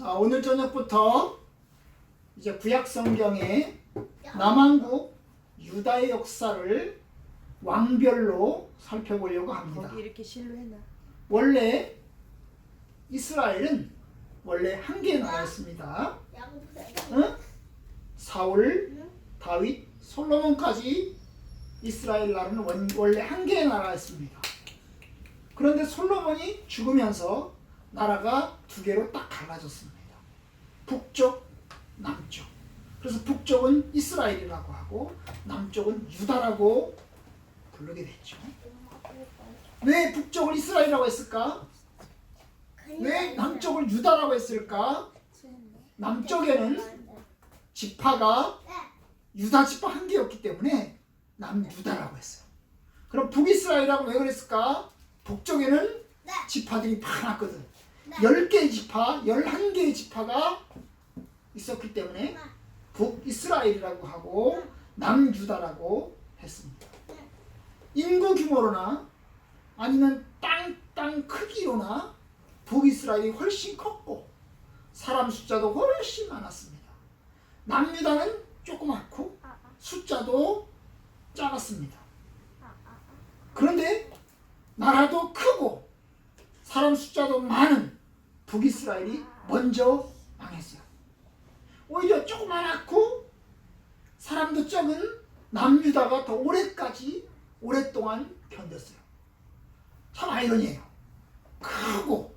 자, 오늘 저녁부터 이제 구약 성경의 남한국 유다의 역사를 왕별로 살펴보려고 합니다. 거기 이렇게 실로 해놔. 원래 이스라엘은 원래 한 개의 나라였습니다. 응? 사울, 다윗, 솔로몬까지 이스라엘 나라는 원래 한 개의 나라였습니다. 그런데 솔로몬이 죽으면서 나라가 두 개로 딱 갈라졌습니다. 북쪽, 남쪽. 그래서 북쪽은 이스라엘이라고 하고 남쪽은 유다라고 부르게 됐죠. 왜 북쪽을 이스라엘이라고 했을까? 왜 남쪽을 유다라고 했을까? 남쪽에는 지파가 유다 지파 한 개였기 때문에 남유다라고 했어요. 그럼 북이스라엘이라고 왜 그랬을까? 북쪽에는 지파들이 많았거든. 10개의 지파, 11개의 지파가 있었기 때문에 북이스라엘이라고 하고 남유다라고 했습니다. 인구 규모로나 아니면 땅 크기로나 북이스라엘이 훨씬 컸고 사람 숫자도 훨씬 많았습니다. 남유다는 조그맣고 숫자도 작았습니다. 그런데 나라도 크고 사람 숫자도 많은 북이스라엘이 먼저 망했어요. 오히려 조그맣고 사람도 적은 남유다가 더 오랫동안 견뎠어요. 참 아이러니해요. 크고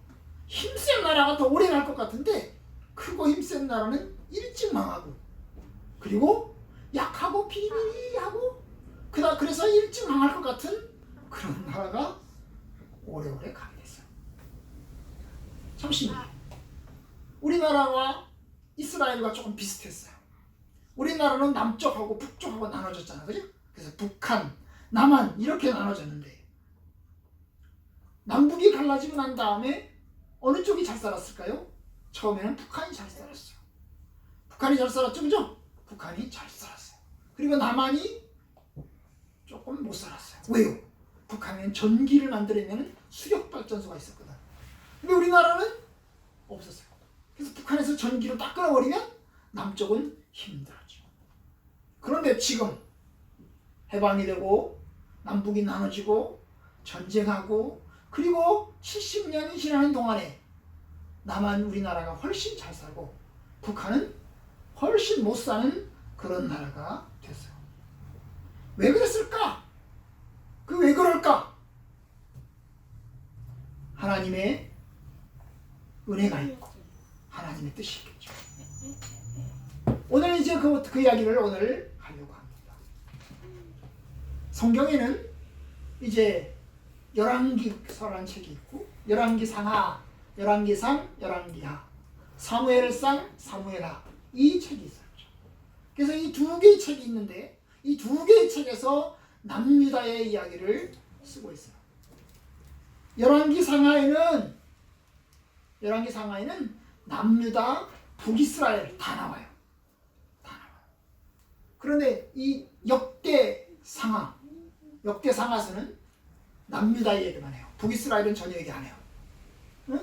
힘센 나라가 더 오래 갈 것 같은데 크고 힘센 나라는 일찍 망하고 그리고 약하고 비리비리하고 그래서 일찍 망할 것 같은 그런 나라가 오래오래 가게 됐어요. 참 신기해요. 우리나라와 이스라엘과 조금 비슷했어요. 우리나라는 남쪽하고 북쪽하고 나눠졌잖아요. 그죠? 그래서 북한, 남한 이렇게 나눠졌는데 남북이 갈라지고 난 다음에 어느 쪽이 잘 살았을까요? 처음에는 북한이 잘 살았어요. 북한이 잘 살았죠, 그죠? 북한이 잘 살았어요. 그리고 남한이 조금 못 살았어요. 왜요? 북한에는 전기를 만들어내는 수력발전소가 있었거든. 근데 우리나라는 없었어요. 그래서 북한에서 전기를 딱 끊어버리면 남쪽은 힘들었죠. 그런데 지금 해방이 되고 남북이 나눠지고 전쟁하고 그리고 70년이 지나는 동안에 남한 우리나라가 훨씬 잘 살고 북한은 훨씬 못 사는 그런 나라가 됐어요. 왜 그랬을까? 왜 그럴까? 하나님의 은혜가 있고 하나님의 뜻이 있겠죠. 오늘 이제 그 이야기를 오늘 하려고 합니다. 성경에는 이제 열왕기서라는 책이 있고 열왕기 상하, 열왕기 상, 열왕기 하, 사무엘상, 사무엘하 이 책이 있었죠. 그래서 이 두 개의 책이 있는데 이 두 개의 책에서 남유다의 이야기를 쓰고 있어요. 열왕기 상하에는 남유다, 북이스라엘 다 나와요. 그런데 이 역대 상하서는 남유다 이야기만 해요. 북이스라엘은 전혀 얘기 안 해요.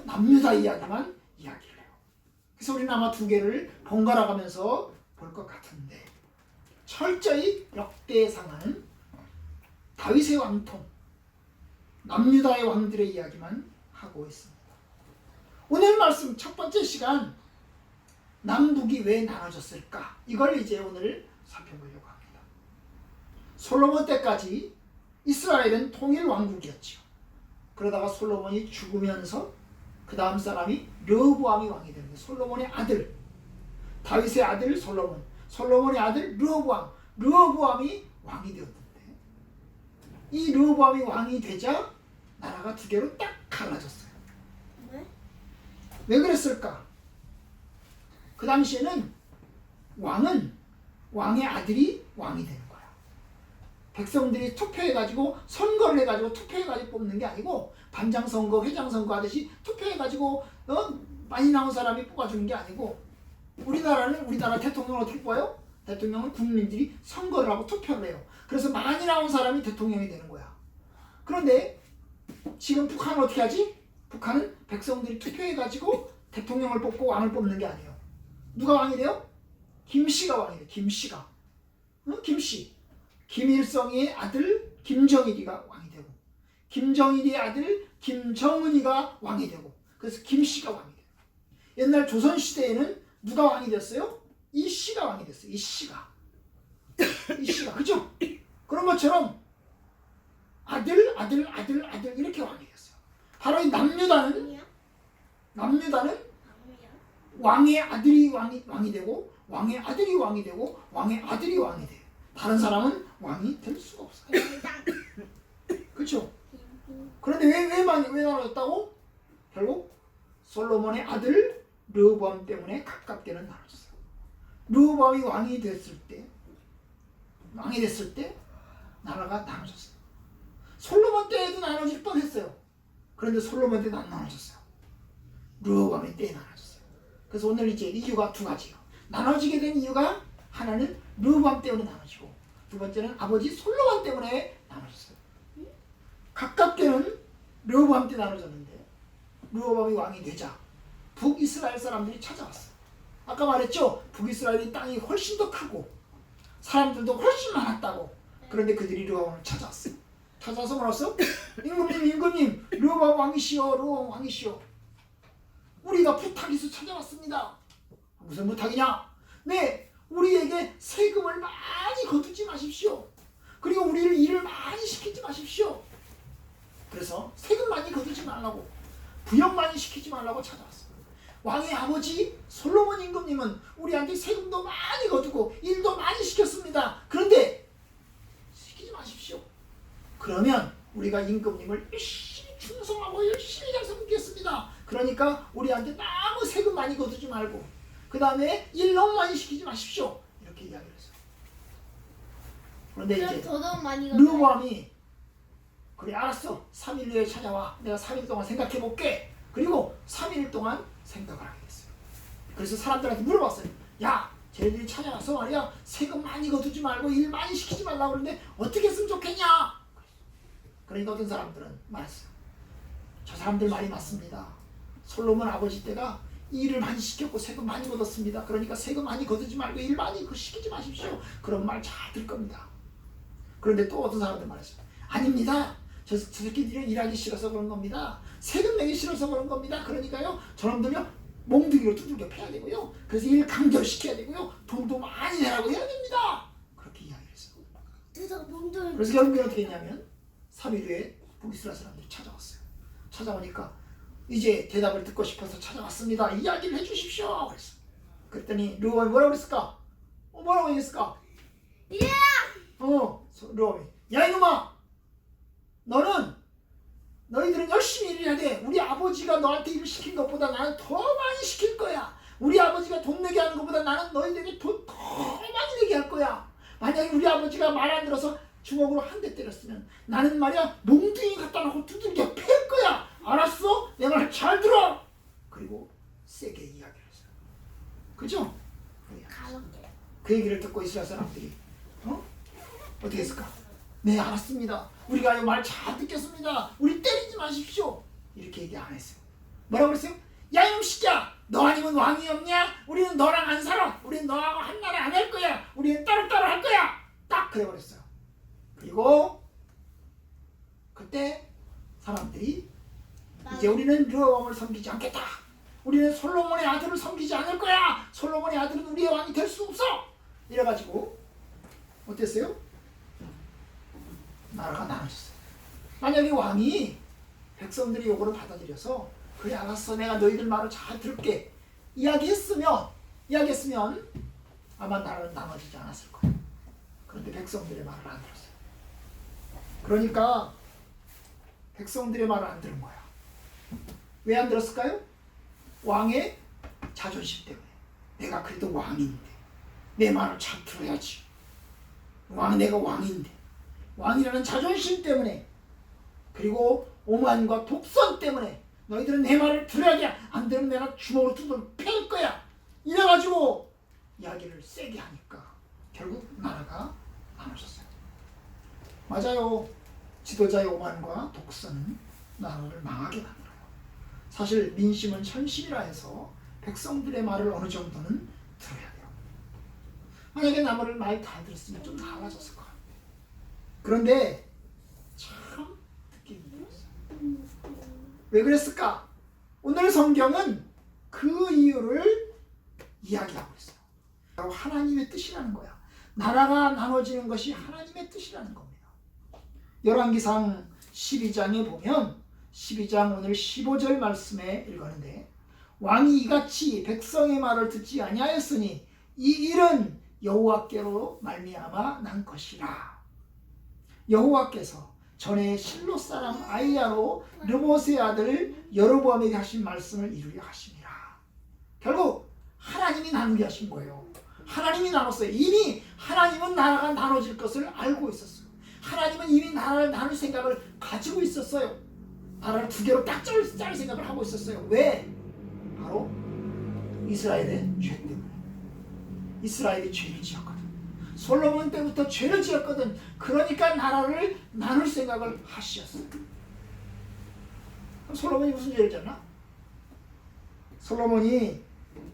남유다 이야기만 이야기를 해요. 그래서 우리는 아마 두 개를 번갈아 가면서 볼 것 같은데 철저히 역대 상하는 다윗의 왕통, 남유다의 왕들의 이야기만 하고 있습니다. 오늘 말씀 첫 번째 시간 남북이 왜 나눠졌을까? 이걸 이제 오늘 살펴보려고 합니다. 솔로몬 때까지 이스라엘은 통일 왕국이었죠. 그러다가 솔로몬이 죽으면서 그 다음 사람이 르호보암이 왕이 되는 거예요. 솔로몬의 아들, 다윗의 아들 솔로몬, 솔로몬의 아들 르호보암이 왕이 되었는데 이 르호보암이 왕이 되자 나라가 두 개로 딱 갈라졌어요. 왜 그랬을까? 그 당시에는 왕의 아들이 왕이 되는 거야. 백성들이 투표해가지고 선거를 해가지고 투표해가지고 뽑는 게 아니고 반장선거, 회장선거 하듯이 투표해가지고 많이 나온 사람이 뽑아주는 게 아니고 우리나라 대통령을 어떻게 뽑아요? 대통령은 국민들이 선거를 하고 투표를 해요. 그래서 많이 나온 사람이 대통령이 되는 거야. 그런데 지금 북한은 어떻게 하지? 북한은 백성들이 투표해가지고 대통령을 뽑고 왕을 뽑는 게 아니에요. 누가 왕이 돼요? 김씨가 왕이 돼요. 김씨가. 응? 김씨. 김일성의 아들 김정일이가 왕이 되고 김정일의 아들 김정은이가 왕이 되고 그래서 김씨가 왕이 돼요. 옛날 조선시대에는 누가 왕이 됐어요? 이씨가 왕이 됐어요. 이씨가. 이씨가. 그죠? 그런 것처럼 아들 이렇게 왕이 됐어요. 바로 이 남유다는 왕의 아들이 왕이 되고 왕의 아들이 왕이 되고 왕의 아들이 왕이 돼요. 다른 사람은 왕이 될 수가 없어요. 그렇죠? 그런데 왜 나눠졌다고? 결국 솔로몬의 아들 르호보암 때문에 가깝게는 나눠졌어요. 르호보암이 왕이 됐을 때 나라가 나눠졌어요. 솔로몬 때에도 나눠질 뻔했어요. 그런데 솔로몬 때는 안 나눠졌어요. 르호보암의 때에 나눠졌어요. 그래서 오늘 이제 이유가 두 가지예요. 나눠지게 된 이유가 하나는 르호보암 때문에 나눠지고 두 번째는 아버지 솔로몬 때문에 나눠졌어요. 가깝게는 르호보암 때 나눠졌는데 르호보암이 왕이 되자 북이스라엘 사람들이 찾아왔어요. 아까 말했죠? 북이스라엘이 땅이 훨씬 더 크고 사람들도 훨씬 많았다고. 그런데 그들이 르호보암을 찾아왔어요. 찾아서 뭐랬어? 임금님 르호보암 왕이시여, 르호보암 왕이시여. 우리가 부탁이서 찾아왔습니다. 무슨 부탁이냐? 네, 우리에게 세금을 많이 거두지 마십시오. 그리고 우리를 일을 많이 시키지 마십시오. 그래서 세금 많이 거두지 말라고, 부역 많이 시키지 말라고 찾아왔어요. 왕의 아버지 솔로몬 임금님은 우리한테 세금도 많이 거두고 일도 많이 시켰습니다. 그런데 시키지 마십시오. 그러면 우리가 임금님을 열심히 충성하고 열심히 잘 섬기겠습니다. 그러니까 우리한테 너무 세금 많이 거두지 말고 그 다음에 일 너무 많이 시키지 마십시오. 이렇게 이야기를 했어요. 그런데 이제 르호보암이 그래 알았어. 3일 후에 찾아와. 내가 3일 동안 생각해 볼게. 그리고 3일 동안 생각을 하게 됐어요. 그래서 사람들한테 물어봤어요. 야, 쟤네들이 찾아와서 말이야 세금 많이 거두지 말고 일 많이 시키지 말라고 그러는데 어떻게 했으면 좋겠냐? 그러니까 어떤 사람들은 말했어요. 저 사람들 말이 맞습니다. 솔로몬 아버지 때가 일을 많이 시켰고 세금 많이 거뒀습니다. 그러니까 세금 많이 거두지 말고 일 많이 시키지 마십시오. 그런 말 잘 들 겁니다. 그런데 또 어떤 사람들 말했어요. 아닙니다. 저 새끼들이 일하기 싫어서 그런 겁니다. 세금 내기 싫어서 그런 겁니다. 그러니까요 저놈들요 몽둥이로 두들겨 패야 되고요. 그래서 일 강조시켜야 되고요. 돈도 많이 내라고 해야 됩니다. 그렇게 이야기를 했어요. 그래서 결국에 어떻게 했냐면 3일 후에 북이스라엘 사람들이 찾아왔어요. 찾아오니까 이제 대답을 듣고 싶어서 찾아왔습니다. 이야기를 해주십시오. 그랬어. 그랬더니 르호보암이 뭐라고 그랬을까? 뭐라고 얘기했을까? 르호보암이 야 이놈아, 너희들은 열심히 일해야 돼. 우리 아버지가 너한테 일을 시킨 것보다 나는 더 많이 시킬 거야. 우리 아버지가 돈 내게 하는 것보다 나는 너희들에게 돈 더 많이 내게 할 거야. 만약에 우리 아버지가 말 안 들어서 주먹으로 한 대 때렸으면 나는 말이야 몽둥이 갖다 놓고 두들겨 팰 거야. 알았어? 내 말 잘 들어. 그리고 세게 이야기를 했어요. 그죠? 그 얘기를 듣고 이스라엘 사람들이 어떻게 했을까? 네, 알았습니다. 우리가 말 잘 듣겠습니다. 우리 때리지 마십시오. 이렇게 얘기 안 했어요. 뭐라고 그랬어요? 야 이놈 새끼야, 너 아니면 왕이 없냐? 우리는 너랑 안 살아. 우리는 너하고 한 나라 안 할 거야. 우리는 따로따로 할 거야. 딱 그래 버렸어요. 그리고 그때 사람들이 이제 우리는 르호보암을 섬기지 않겠다. 우리는 솔로몬의 아들을 섬기지 않을 거야. 솔로몬의 아들은 우리의 왕이 될 수 없어. 이래가지고 어땠어요? 나라가 나눠졌어요. 만약에 왕이 백성들의 요구를 받아들여서 그래 알았어 내가 너희들 말을 잘 들을게 이야기했으면 아마 나라는 나눠지지 않았을 거예요. 그런데 백성들의 말을 안 들었어요. 그러니까 백성들의 말을 안 들은 거야. 왜 안 들었을까요? 왕의 자존심 때문에. 내가 그래도 왕인데 내 말을 잘 들어야지. 내가 왕인데. 왕이라는 자존심 때문에 그리고 오만과 독선 때문에 너희들은 내 말을 들어야 돼. 안 되면 내가 주먹으로 두들겨 팰 거야. 이래가지고 이야기를 세게 하니까 결국 나라가 나눠졌어요. 맞아요. 지도자의 오만과 독선은 나라를 망하게 만들어요. 사실 민심은 천심이라 해서 백성들의 말을 어느 정도는 들어야 돼요. 만약에 나무를 말 다 들었으면 좀 나아졌을 것 같아요. 그런데 참 듣기 힘들었어요. 왜 그랬을까? 오늘 성경은 그 이유를 이야기하고 있어요. 바로 하나님의 뜻이라는 거야. 나라가 나눠지는 것이 하나님의 뜻이라는 겁니다. 열왕기상 12장에 보면 12장 오늘 15절 말씀에 읽었는데 왕이 이같이 백성의 말을 듣지 아니하였으니 이 일은 여호와께로 말미암아 난 것이라. 여호와께서 전에 실로 사람 아이야로 르모스의 아들 여로보암에게 하신 말씀을 이루려 하심이라. 결국 하나님이 나누게 하신 거예요. 하나님이 나눴어요. 이미 하나님은 나라가 나눠질 것을 알고 있었어요. 하나님은 이미 나라를 나눌 생각을 가지고 있었어요. 나라를 두 개로 딱 짤 생각을 하고 있었어요. 왜? 바로 이스라엘의 죄 때문에. 이스라엘이 죄를 지었거든. 솔로몬 때부터 죄를 지었거든. 그러니까 나라를 나눌 생각을 하셨어요. 그럼 솔로몬이 무슨 죄를 지었나? 솔로몬이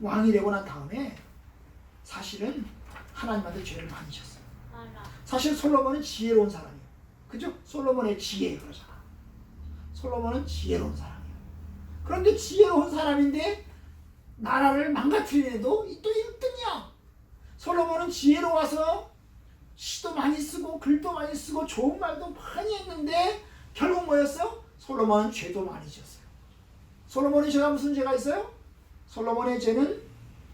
왕이 되고 난 다음에 사실은 하나님한테 죄를 많이 졌어요. 사실 솔로몬은 지혜로운 사람이에요. 그죠? 솔로몬의 지혜 그러잖아. 솔로몬은 지혜로운 사람이에요. 그런데 지혜로운 사람인데 나라를 망가뜨리려도 또 1등이야. 솔로몬은 지혜로워서 시도 많이 쓰고 글도 많이 쓰고 좋은 말도 많이 했는데 결국 뭐였어? 솔로몬은 죄도 많이 지었어요. 솔로몬의 죄가 무슨 죄가 있어요? 솔로몬의 죄는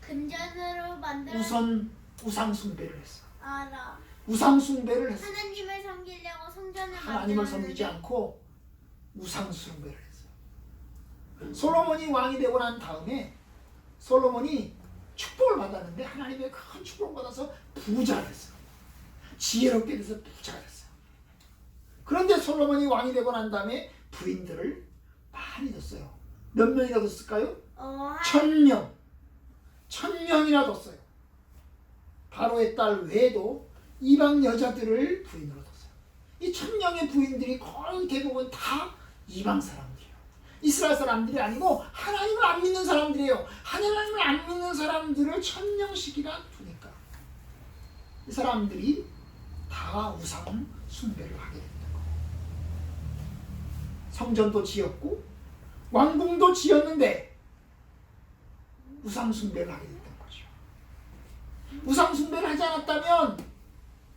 금전으로 만들어 우선 우상 숭배를 했어. 알아. 우상 숭배를 했어. 하나님을 섬기려고 성전을 하나님을 섬기지 않고 우상 숭배를 했어. 솔로몬이 왕이 되고 난 다음에 솔로몬이 축복을 받았는데 하나님의 큰 축복을 받아서 부자가 됐어요. 지혜롭게 돼서 부자가 됐어요. 그런데 솔로몬이 왕이 되고 난 다음에 부인들을 많이 뒀어요. 몇 명이나 뒀을까요? 1000명. 1000명이나 뒀어요. 바로의 딸 외에도 이방 여자들을 부인으로 뒀어요. 이 1000명의 부인들이 거의 대부분 다 이방 사람들이에요. 이스라엘 사람들이 아니고 하나님을 안 믿는 사람들이에요. 하나님을 안 믿는 사람들을 1000명씩이나 두니까 이 사람들이 다 우상 숭배를 하게 됐던 거예요. 성전도 지었고 왕궁도 지었는데 우상 숭배를 하게 됐던 거죠. 우상 숭배를 하지 않았다면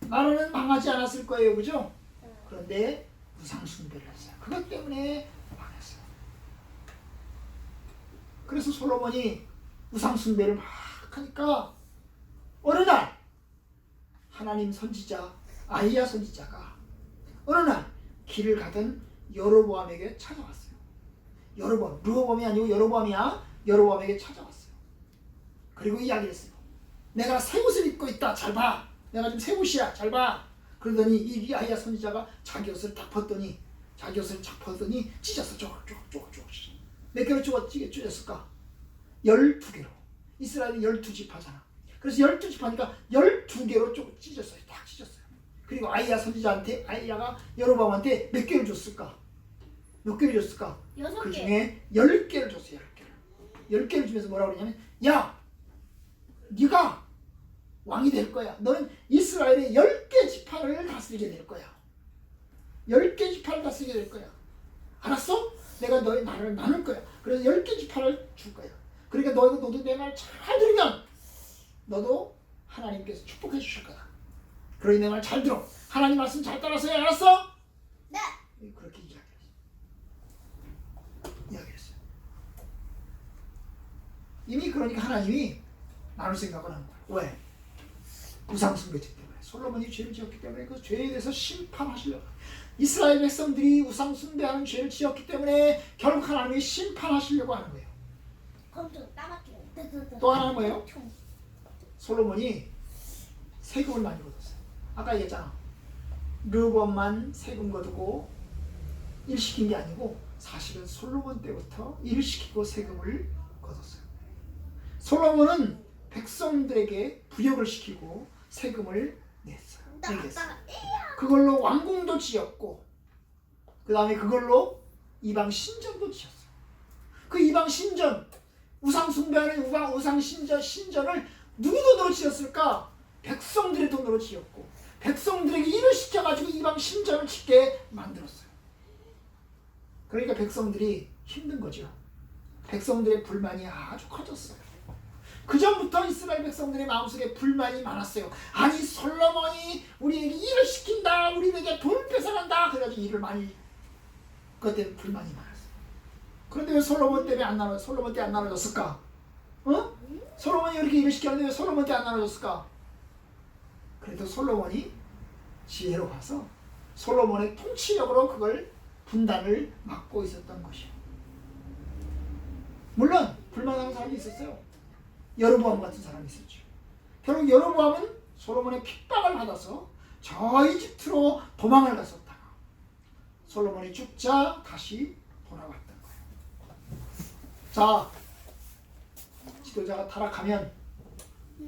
나라는 망하지 않았을 거예요. 그죠? 그런데 우상 숭배를 했어요. 그것 때문에 망했어요. 그래서 솔로몬이 우상 숭배를 막 하니까 어느 날 하나님 선지자 아이야 선지자가 어느 날 길을 가던 여로보암에게 찾아왔어요. 여로보암, 르호보암이 아니고 여로보암이야. 여로보암에게 찾아왔어요. 그리고 이야기를 했어요. 내가 새 옷을 입고 있다. 잘 봐. 내가 지금 새 옷이야. 잘 봐. 그러더니 이 아이야 선지자가 자기 옷을 딱 벗더니 찢었어. 쪼각. 몇 개로 찢었을까? 12개로. 이스라엘이 12지파잖아. 그래서 12지파니까 12개로 찢었어요. 딱 찢었어요. 그리고 아이야 선지자한테 아이야가 여로보암한테 몇 개를 줬을까? 몇 개를 줬을까? 6개. 그 중에 10개를 줬어요. 10개를. 10개를 주면서 뭐라고 그러냐면 야! 네가 왕이 될 거야. 너는 이스라엘의 10개 지파를 다스리게 될 거야. 10개 지파를 다스리게 될 거야. 알았어? 내가 너의 나라를 나눌 거야. 그래서 10개 지파를 줄 거야. 그러니까 너도 내 말 잘 들으면 너도 하나님께서 축복해 주실 거야. 그러니 내 말 잘 들어. 하나님 말씀 잘 따라서 해. 알았어? 네. 그렇게 이야기했어요. 이미 그러니까 하나님이 나눌 생각을 한 거예요. 왜? 우상숭배죄 때문에. 솔로몬이 죄를 지었기 때문에 그 죄에 대해서 심판하시려고. 이스라엘 백성들이 우상숭배하는 죄를 지었기 때문에 결국 하나님이 심판하시려고 하는 거예요. 그럼 좀 따갑게. 또 하나는 뭐예요? 솔로몬이 세금을 많이 걷었어요. 아까 얘기했잖아. 르호보암만 세금 거두고 일 시킨 게 아니고 사실은 솔로몬 때부터 일을 시키고 세금을 거뒀어요. 솔로몬은 백성들에게 부역을 시키고 세금을 냈어요. 그걸로 왕궁도 지었고 그 다음에 그걸로 이방 신전도 지었어요. 그 이방 신전, 우상 숭배하는 우상 신전을 누구 돈으로 지었을까? 백성들의 돈으로 지었고 백성들에게 일을 시켜가지고 이방 신전을 짓게 만들었어요. 그러니까 백성들이 힘든 거죠. 백성들의 불만이 아주 커졌어요. 그 전부터 이스라엘 백성들의 마음속에 불만이 많았어요. 아니 솔로몬이 우리에게 일을 시킨다, 우리에게 돈을 뺏어간다, 그래가지고 일을 많이, 그것 때문에 불만이 많았어요. 그런데 왜 솔로몬 때문에 솔로몬 때 안 나눠졌을까? 어? 솔로몬이 이렇게 일을 시켰는데 왜 솔로몬 때 안 나눠졌을까? 그래도 솔로몬이 지혜로 가서 솔로몬의 통치력으로 그걸 분단을 막고 있었던 것이에요. 물론 불만하는 사람이 있었어요. 여로보암 같은 사람이 있었죠. 결국 여로보암은 솔로몬의 핍박을 받아서 저 이집트로 도망을 갔었다가 솔로몬이 죽자 다시 돌아왔던 거예요. 자, 지도자가 타락하면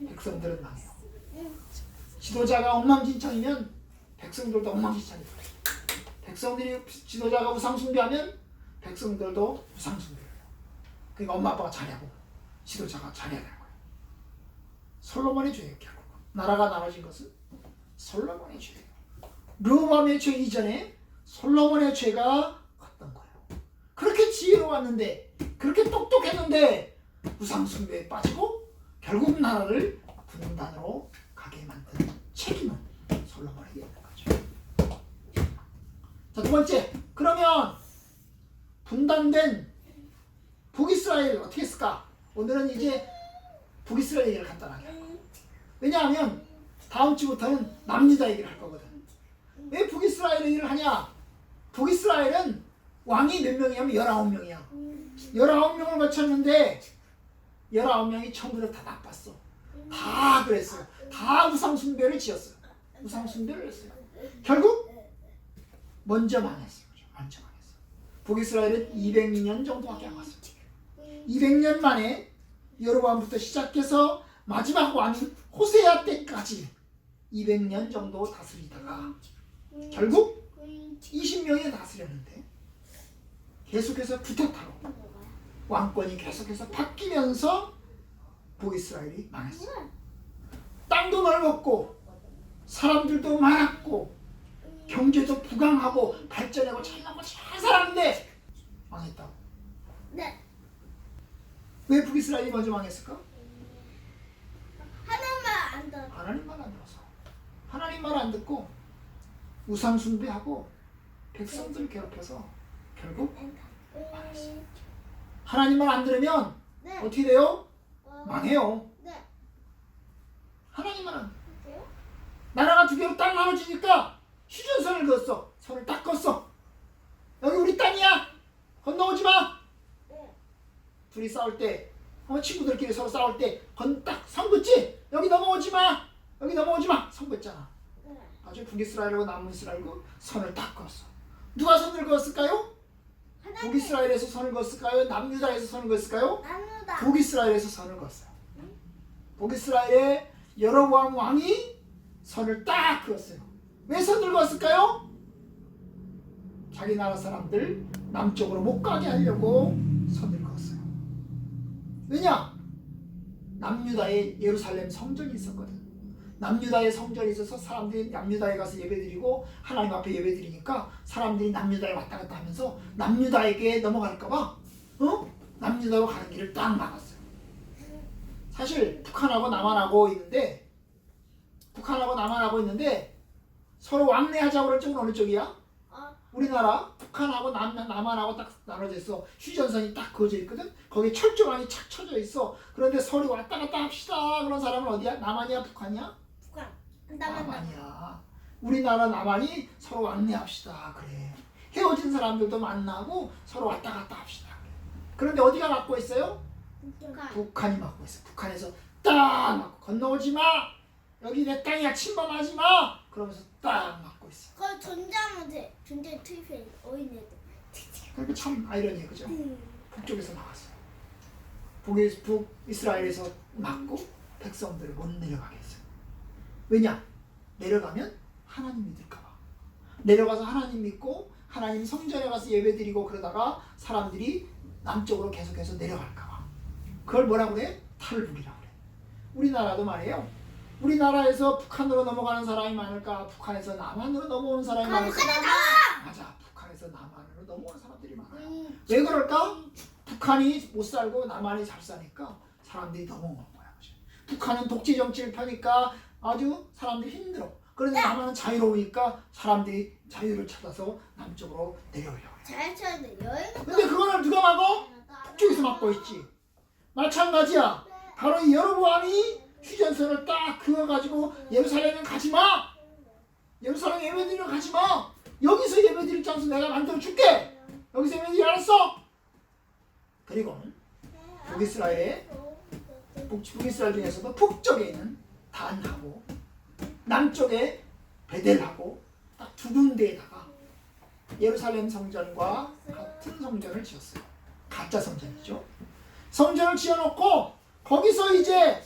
백성들은 망해요. 지도자가 엉망진창이면 백성들도 엉망진창이 돼요. 백성들이 지도자가 우상숭배하면 백성들도 우상숭배해요. 그러니까 엄마 아빠가 잘하고 지도자가 잘해야 되는 거예요. 솔로몬의 죄예요. 결국 나라가 나눠진 것은 솔로몬의 죄예요. 르호보암의 죄 이전에 솔로몬의 죄가 컸던 거예요. 그렇게 지혜로웠는데, 그렇게 똑똑했는데 우상숭배에 빠지고 결국 나라를 분단으로 가게 만든 책임은 솔로몬에게 있는 거죠. 자, 두 번째, 그러면 분단된 북이스라엘 어떻게 했을까? 오늘은 이제 북이스라엘 얘기를 간단하게 할 거예요. 왜냐하면 다음 주부터는 남유다 얘기를 할 거거든. 왜 북이스라엘 얘기를 하냐? 북이스라엘은 왕이 몇 명이냐면 19명이야. 19명을 거쳤는데 19명이 전부 다 나빴어. 다 그랬어요. 다 우상숭배를 지었어요. 우상숭배를 했어요. 결국 먼저 망했어요. 먼저 망했어요. 북이스라엘은 202년 정도밖에 안 갔어요. 200년 만에 여로보암부터 시작해서 마지막 왕인 호세아 때까지 200년 정도 다스리다가 결국 20명이 다스렸는데 계속해서 부탁하고 왕권이 계속해서 바뀌면서 북이스라엘이 망했어요. 땅도 넓었고 사람들도 많았고 경제도 부강하고 발전하고 잘나고 잘 살았는데 망했다고. 네. 왜 북이스라엘이 먼저 망했을까? 하나만 안 더. 하나님 말 안 들어서. 하나님 말 안 듣고 우상 숭배하고 백성들을 괴롭혀서 결국 망했어요. 하나님 말 안 들으면 네. 어떻게 돼요? 망해요. 네. 하나님 말 안 어때요? 나라가 두 개로 딱 나눠지니까 휴전선을 그었어. 선을 딱 그었어. 여기 우리 땅이야. 건너오지 마. 네. 둘이 싸울 때, 친구들끼리 서로 싸울 때, 딱 선 긋지? 여기 넘어오지 마. 여기 넘어오지 마. 선 긋잖아. 네. 아주 북이스라엘하고 남이스라엘하고 선을 딱 그었어. 누가 선을 그었을까요? 하나님. 북이스라엘에서 선을 그었을까요? 남유다에서 선을 그었을까요? 나누다. 북이스라엘에서 선을 그었어요. 북이스라엘의 여로보암 왕이 선을 딱 그었어요. 왜 선을 그었을까요? 자기 나라 사람들 남쪽으로 못 가게 하려고 선을 그었어요. 왜냐? 남유다에 예루살렘 성전이 있었거든. 남유다에 성전이 있어서 사람들이 남유다에 가서 예배드리고 하나님 앞에 예배드리니까 사람들이 남유다에 왔다 갔다 하면서 남유다에게 넘어갈까봐 남유다로 가는 길을 딱 막았어요. 사실 북한하고 남한하고 있는데 서로 왕래하자고 그럴 쪽은 어느 쪽이야? 우리나라 북한하고 남한하고 딱 나눠져 있어. 휴전선이 딱 그어져 있거든. 거기에 철조망이 착 쳐져 있어. 그런데 서로 왔다 갔다 합시다. 그런 사람은 어디야? 남한이야? 북한이야? 북한. 남한이야. 우리나라 남한이 서로 왕래합시다. 그래. 헤어진 사람들도 만나고 서로 왔다 갔다 합시다. 그런데 어디가 막고 있어요? 북한. 북한이 막고 있어. 북한에서 딱 막고 건너오지 마. 여기 내 땅이야. 침범하지 마. 그러면서 딱 막고 있어. 그 전자문제 전자 투입해 어린애들. 그러니까 참 아이러니해, 그죠? 북쪽에서 막았어요. 북이스라엘에서 막고 백성들을 못 내려가게 했어요. 왜냐? 내려가면 하나님 믿을까 봐. 내려가서 하나님 믿고 하나님 성전에 가서 예배드리고 그러다가 사람들이 남쪽으로 계속해서 내려갈까 봐. 그걸 뭐라고 그래? 탈북이라고 그래. 우리나라도 말이에요. 우리나라에서 북한으로 넘어가는 사람이 많을까? 북한에서 남한으로 넘어오는 사람이 많을까? 맞아. 북한에서 남한으로 넘어오는 사람들이 많아요. 왜 그럴까? 북한이 못 살고 남한이 잘 사니까 사람들이 넘어오는 거야. 북한은 독재 정치를 펴니까 아주 사람들이 힘들어. 그런데 남한은 자유로우니까 사람들이 자유를 찾아서 남쪽으로 내려오려고 해요. 잘 찾는데 여행. 근데 그거를 누가 막어? 북쪽에서 막고 있지. 마찬가지야. 바로 이 여로보암이 휴전선을 딱 그어가지고 예루살렘에 가지마. 예루살렘 예배드리러 가지마. 여기서 예배드릴 장소 내가 만들어줄게. 여기서 예배드리 알았어? 그리고 북이스라엘 중에서도 북쪽에 있는 단하고 남쪽에 베델하고 딱 두 군데에다가 예루살렘 성전과 같은 성전을 지었어요. 가짜 성전이죠. 성전을 지어놓고 거기서 이제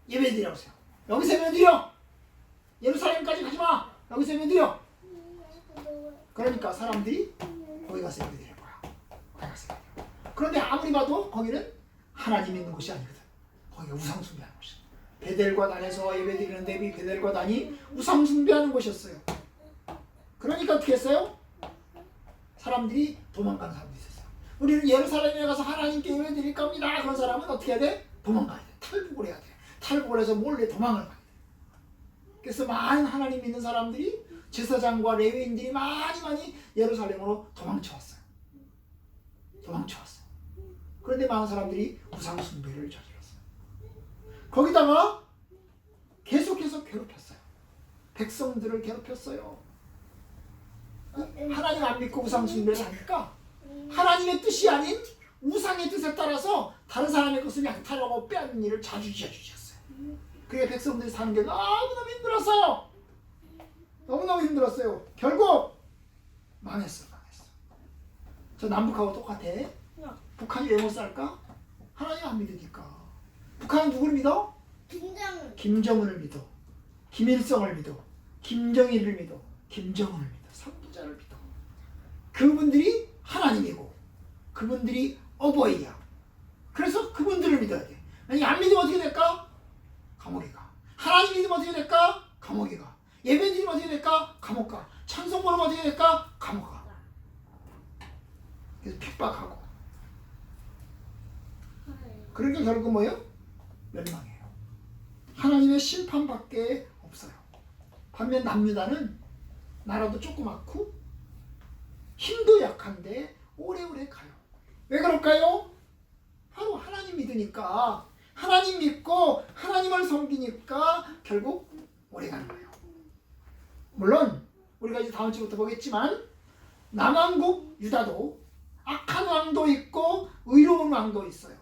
예배드리러 오세요. 여기서 예배드려. 예루살렘까지 가지마. 여기서 예배드려. 그러니까 사람들이 거기 가서 예배드릴 거야. 거기 가서 예배드려. 그런데 아무리 봐도 거기는 하나님 있는 곳이 아니거든. 거기가 우상숭배하는 곳이야. 베델과 단에서 예배드리는 대비 베델과 단이 우상숭배하는 곳이었어요. 그러니까 어떻게 했어요? 사람들이 도망가는 사람들이 있었어요. 우리는 예루살렘에 가서 하나님께 예배드릴 겁니다. 그런 사람은 어떻게 해야 돼? 도망가야 돼. 탈북을 해야 돼. 탈북을 해서 몰래 도망을 가야 돼. 그래서 많은 하나님 믿는 사람들이 제사장과 레위인들이 많이 예루살렘으로 도망쳐왔어요. 도망쳐왔어요. 그런데 많은 사람들이 우상숭배를 저질렀어요. 거기다가 계속해서 괴롭혔어요. 백성들을 괴롭혔어요. 하나님 안 믿고 우상숭배를 하니까 하나님의 뜻이 아닌 우상의 뜻에 따라서 다른 사람의 것을 약탈하고 빼앗는 일을 자주 지어주셨어요. 그게 백성들이 사는 게 너무너무 힘들었어요. 너무너무 힘들었어요. 결국 망했어. 저 남북하고 똑같아. 북한이 왜 못 살까? 하나님 안 믿으니까. 북한은 누구를 믿어? 김정은을 믿어. 김일성을 믿어. 김정일을 믿어. 김정은을 믿어. 삼부자를 믿어. 그분들이 하나님이고 그분들이 어버이야. 그래서 그분들을 믿어야 돼. 아니 안 믿으면 어떻게 될까? 감옥에 가. 하나님 믿으면 어떻게 될까? 감옥에 가. 예배 드리면 어떻게 될까? 감옥 가. 찬송 부르면 어떻게 될까? 감옥 가. 그래서 핍박하고. 그러니까 결국 뭐예요? 멸망해요. 하나님의 심판밖에 없어요. 반면 남유다는 나라도 조그맣고 힘도 약한데 오래오래 가요. 왜 그럴까요? 바로 하나님 믿으니까, 하나님 믿고 하나님을 섬기니까 결국 오래 가는 거예요. 물론 우리가 이제 다음 주부터 보겠지만 남왕국 유다도 악한 왕도 있고 의로운 왕도 있어요.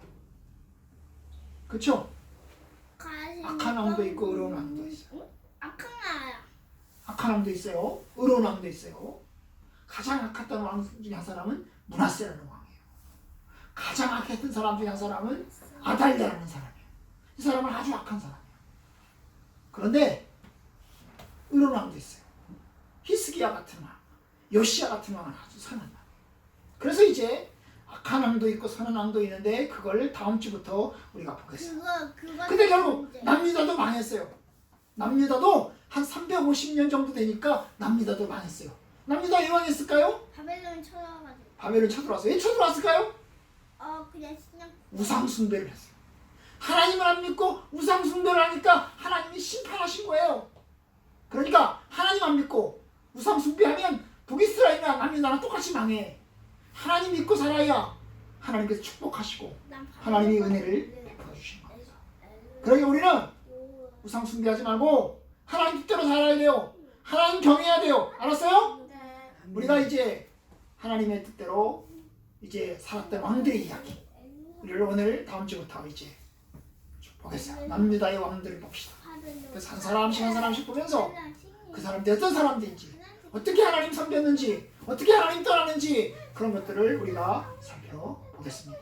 그렇죠? 악한 왕도 있고 의로운 왕도 있어요. 악한 왕도 있어요. 의로운 왕도 있어요. 가장 악했던 왕 중에 한 사람은 므낫세라는 왕이에요. 가장 악했던 사람 중에 한 사람은 아달랴라는 사람이에요. 이 사람은 아주 악한 사람이에요. 그런데 의로운 왕도 있어요. 히스기야 같은 왕, 요시야 같은 왕은 아주 선한 왕이에요. 그래서 이제 악한 왕도 있고 선한 왕도 있는데 그걸 다음 주부터 우리가 보겠어요. 근데 결국 남유다도 망했어요. 남유다도 한 350년 정도 되니까 남유다도 망했어요. 남유다 왜 망했을까요? 바벨론 쳐들어가지고. 바벨론 쳐들어왔어요. 왜 쳐들어왔을까요? 그냥 그냥. 우상숭배를 했어요. 하나님을 안 믿고 우상숭배를 하니까 하나님이 심판하신 거예요. 그러니까 하나님 안 믿고 우상숭배하면 북이스라엘이나 남유다랑 똑같이 망해. 하나님 믿고 살아야 하나님께서 축복하시고 하나님이 은혜를 베풀어 주신 겁니다. 그러니 우리는 우상숭배하지 말고 하나님 뜻대로 살아야 돼요. 하나님 경외해야 돼요. 알았어요? 우리가 이제 하나님의 뜻대로 이제 살았던 왕들의 이야기 우리를 오늘 다음 주부터 이제 보겠어요. 남유다의 왕들을 봅시다. 그래서 한 사람씩 보면서 그 사람들이 어떤 사람들인지 어떻게 하나님 섬겼는지 어떻게 하나님 떠났는지 그런 것들을 우리가 살펴보겠습니다.